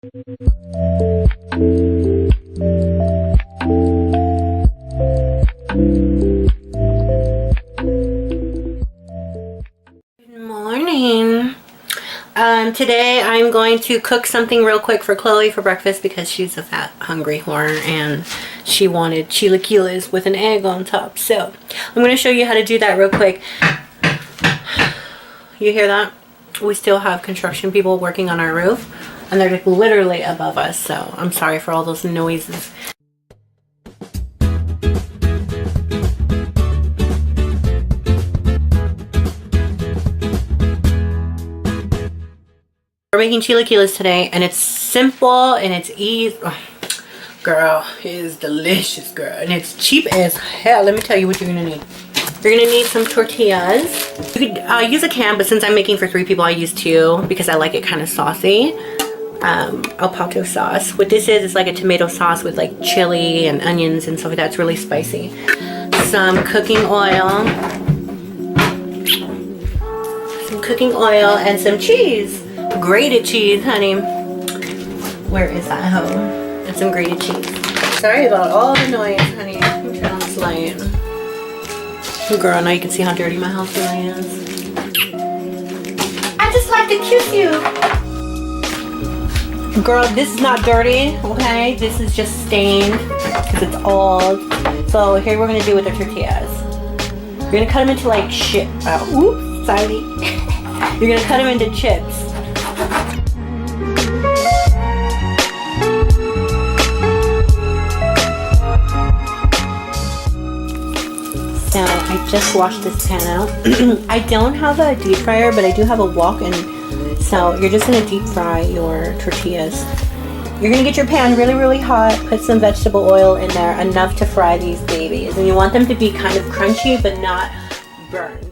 Morning. Today I'm going to cook something real quick for Chloe for breakfast because she's a fat hungry whore and she wanted chilaquiles with an egg on top. So I'm going to show you how to do that real quick. You hear that? We still have construction people working on our roof and they're like literally above us, so I'm sorry for all those noises. We're making chilaquiles today, and it's simple and it's easy. Oh, girl, it is delicious, girl, and it's cheap as hell. Let me tell you what you're gonna need. You're gonna need some tortillas. You could use a can, but since I'm making for 3 people, I use 2 because I like it kind of saucy. El Pato sauce. What this is like a tomato sauce with like chili and onions and stuff like that. It's really spicy. Some cooking oil. Some cooking oil and some cheese. Grated cheese, honey. Where is that hoe? And some grated cheese. Sorry about all the noise, honey. Let me turn on this light. Girl, now you can see how dirty my house really is. I just like to kiss you. Girl, this is not dirty, okay? This is just stained because it's old. So here we're gonna do with the tortillas. You're gonna cut them into like shit. Oops, sorry. You're gonna cut them into chips. So I just washed this pan out. I don't have a deep fryer, but I do have a wok, and so you're just gonna deep fry your tortillas. You're gonna get your pan really, really hot, put some vegetable oil in there, enough to fry these babies. And you want them to be kind of crunchy, but not burnt.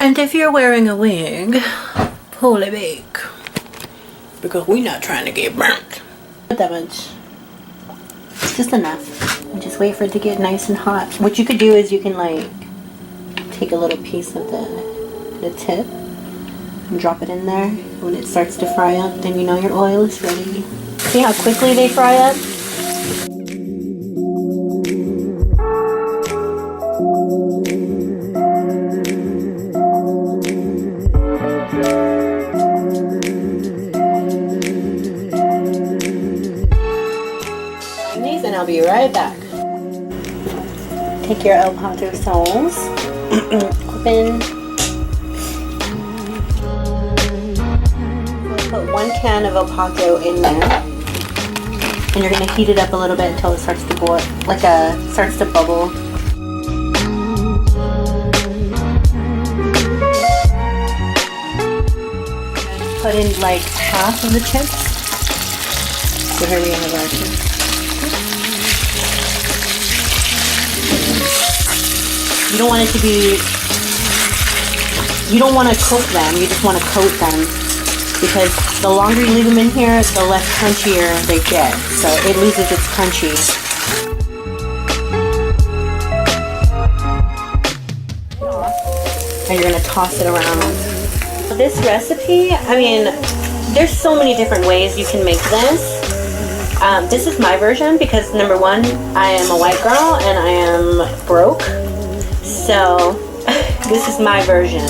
And if you're wearing a wig, pull it back. Because we're not trying to get burnt. Not that much. Just enough. And just wait for it to get nice and hot. What you could do is you can like take a little piece of the tip and drop it in there. When it starts to fry up, then you know your oil is ready. See how quickly they fry up? And I'll be right back. Take your El Pato soles, open. Put 1 can of El Pato in there, and you're gonna heat it up a little bit until it starts to boil, starts to bubble. Put in like half of the chips. So here we have our chips. You don't want it to be, you don't want to cook them, you just want to coat them, because the longer you leave them in here, the less crunchier they get, so it loses its crunchy. And you're going to toss it around. This recipe, I mean, there's so many different ways you can make this. This is my version because number 1, I am a white girl and I am broke. So this is my version.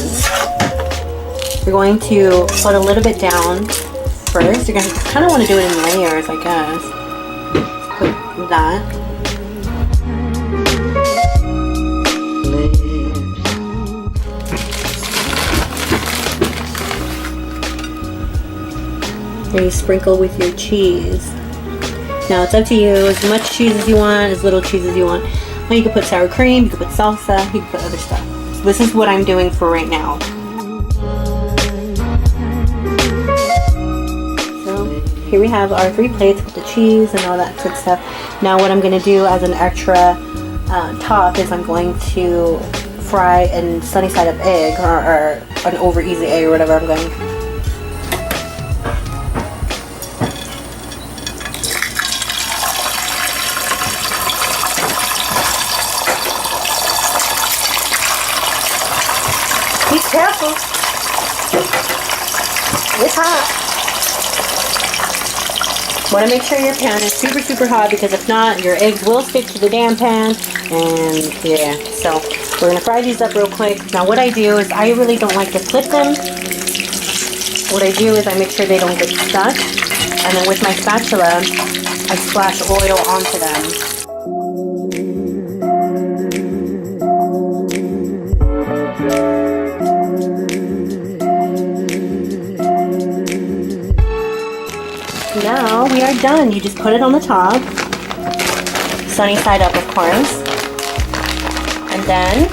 You're going to put a little bit down first. You're going to kind of want to do it in layers, I guess. Put that. Then you sprinkle with your cheese. Now it's up to you, as much cheese as you want, as little cheese as you want. Well, you can put sour cream, you can put salsa, you can put other stuff. So this is what I'm doing for right now. So here we have our 3 plates with the cheese and all that good stuff. Now what I'm going to do as an extra top is I'm going to fry a sunny side up egg or an over easy egg or whatever I'm going. Be careful. It's hot. Want to make sure your pan is super, super hot, because if not, your eggs will stick to the damn pan. And yeah, so we're going to fry these up real quick. Now what I do is I really don't like to flip them. What I do is I make sure they don't get stuck. And then with my spatula, I splash oil onto them. Now we are done. You just put it on the top, sunny side up, of course, and then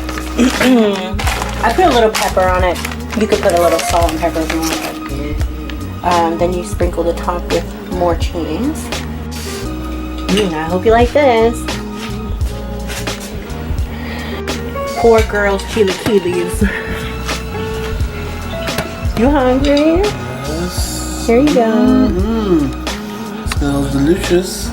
I put a little pepper on it. You could put a little salt and pepper if you want. Then you sprinkle the top with more cheese. I hope you like this. Poor girl's chilaquiles. You hungry? Yes. Here you go. Smells delicious.